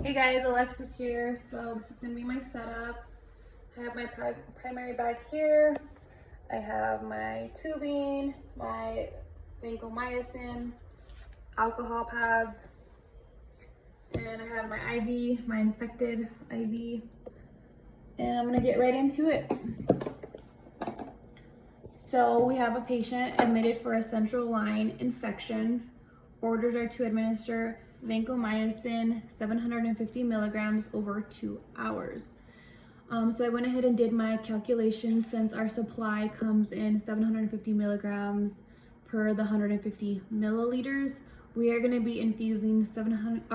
Hey guys, Alexis here. So this is going to be my setup. I have my primary bag here. I have my tubing, my vancomycin, alcohol pads, and I have my IV, my infected IV, and I'm going to get right into it. So we have a patient admitted for a central line infection. Orders are to administer vancomycin 750 milligrams over 2 hours. So I went ahead and did my calculations since our supply comes in 750 milligrams per the 150 milliliters. We are going to be infusing 75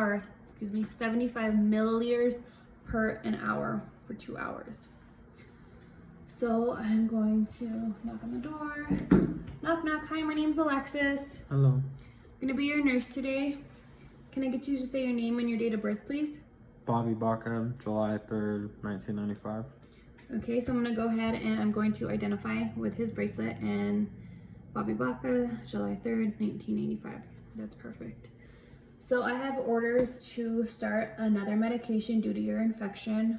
milliliters per an hour for 2 hours. So I'm going to knock on the door. Knock, knock. Hi, my name's Alexis. Hello. I'm going to be your nurse today. Can I get you to say your name and your date of birth, please? Bobby Baca, July 3rd, 1995. Okay, so I'm going to go ahead and I'm going to identify with his bracelet and Bobby Baca, July 3rd, 1985. That's perfect. So I have orders to start another medication due to your infection.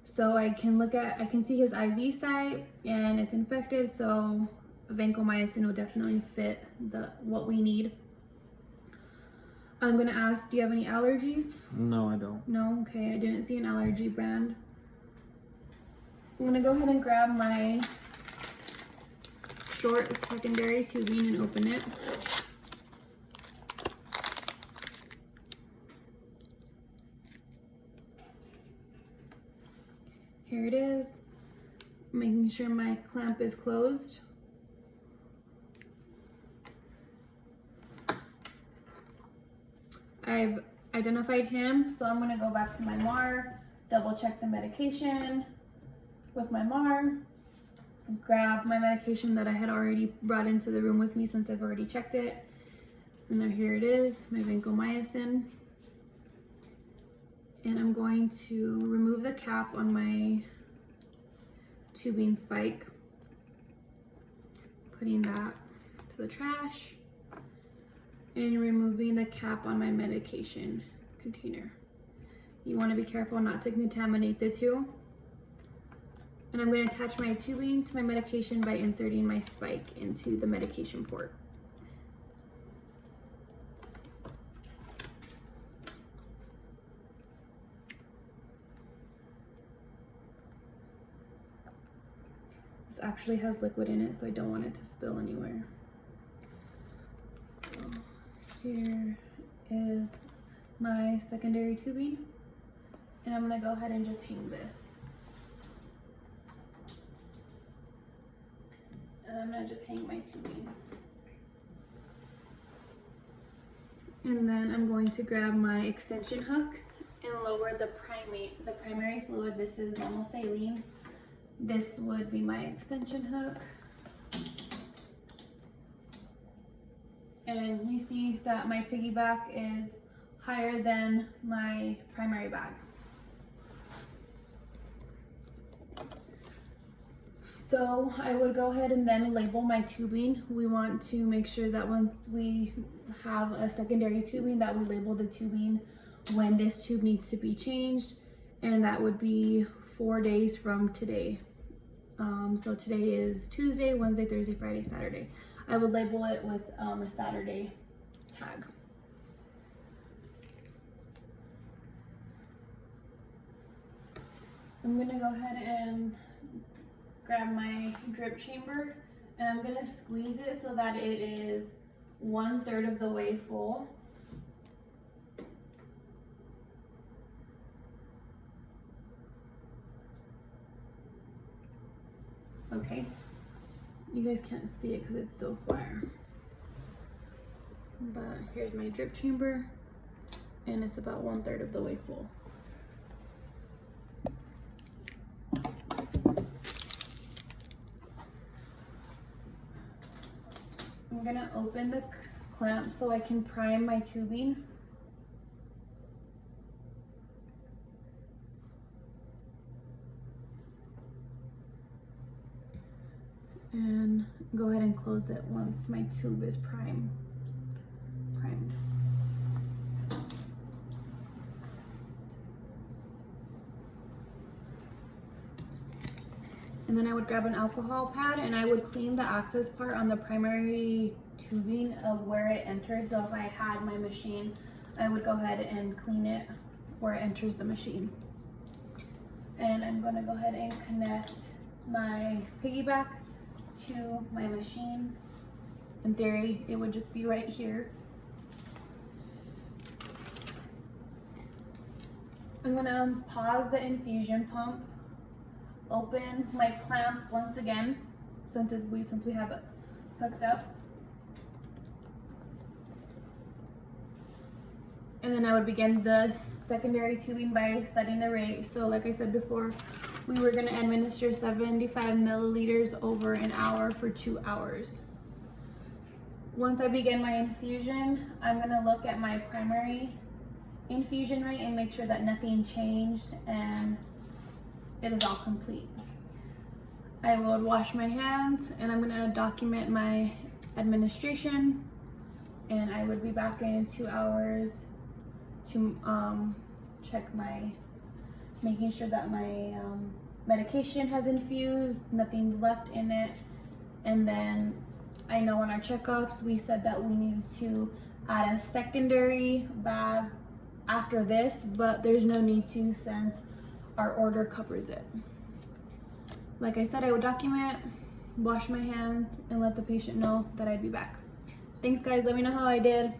So I can see his IV site and it's infected, so vancomycin will definitely fit what we need. I'm gonna ask, do you have any allergies? No, I don't. No? Okay, I didn't see an allergy brand. I'm gonna go ahead and grab my short secondary tubing and open it. Here it is. Making sure my clamp is closed. I've identified him, so I'm gonna go back to my MAR, double check the medication with my MAR, grab my medication that I had already brought into the room with me since I've already checked it. And now here it is, my vancomycin. And I'm going to remove the cap on my tubing spike, putting that to the trash, and removing the cap on my medication container. You want to be careful not to contaminate the two. And I'm going to attach my tubing to my medication by inserting my spike into the medication port. This actually has liquid in it, so I don't want it to spill anywhere. So here is my secondary tubing, and I'm gonna go ahead and just hang this. And I'm gonna just hang my tubing. And then I'm going to grab my extension hook and lower the primary fluid. This is normal saline. This would be my extension hook. And you see that my piggyback is higher than my primary bag. So I would go ahead and then label my tubing. We want to make sure that once we have a secondary tubing that we label the tubing when this tube needs to be changed, and that would be 4 days from today. So today is Tuesday, Wednesday, Thursday, Friday, Saturday. I would label it with a Saturday tag. I'm gonna go ahead and grab my drip chamber, and I'm gonna squeeze it so that it is 1/3 of the way full. Okay, you guys can't see it because it's still fire, but here's my drip chamber, and it's about 1/3 of the way full. I'm gonna open the clamp so I can prime my tubing. And go ahead and close it once my tube is primed. And then I would grab an alcohol pad and I would clean the access part on the primary tubing of where it entered. So if I had my machine, I would go ahead and clean it where it enters the machine. And I'm gonna go ahead and connect my piggyback to my machine. In theory, it would just be right here. I'm gonna pause the infusion pump, open my clamp once again, since we have it hooked up. And then I would begin the secondary tubing by setting the rate. So like I said before, we were gonna administer 75 milliliters over an hour for 2 hours. Once I begin my infusion, I'm gonna look at my primary infusion rate and make sure that nothing changed and it is all complete. I will wash my hands and I'm gonna document my administration, and I would be back in 2 hours to check making sure that my medication has infused, nothing's left in it. And then I know on our checkoffs we said that we needed to add a secondary bag after this, but there's no need to since our order covers it. Like I said, I would document, wash my hands, and let the patient know that I'd be back. Thanks guys, let me know how I did.